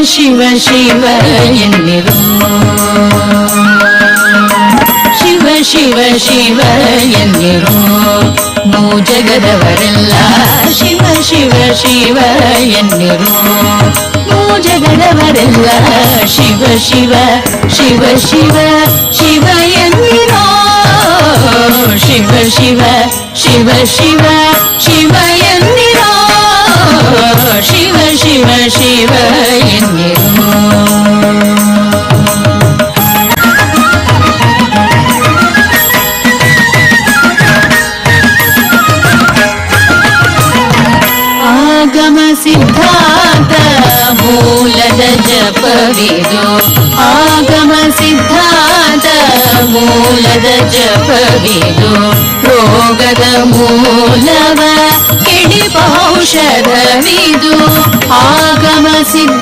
ಶಿವ ಶಿವ ಎನ್ನಿರು ಶಿವ ಶಿವ ಶಿವ ಎನ್ನಿರು ಜಗದವರೆಲ್ಲ ಶಿವ ಶಿವ ಶಿವ ಎನ್ನಿರು ಜಗದವರೆಲ್ಲ ಶಿವ ಶಿವ ಶಿವ ಶಿವ ಶಿವ ಎನ್ನಿರೋ ಶಿವ ಶಿವ ಶಿವ ಶಿವ ಶಿವ ಎನ್ನಿರೋ ಶಿವ ಶಿವ ಶಿವ ಎನ್ನಿರೋ ಆಗಮ ಸಿದ್ಧಾಂತ ಮೂಲದ ಜಪವಿದು ಆಗಮ ಸಿದ್ಧಾಂತ ಮೂಲದ ಜಪವಿದು ರೋಗದ ಮೂಲವ ಹಿಡಿಪೌಷಧವಿದು ಆಗಮ ಸಿದ್ಧ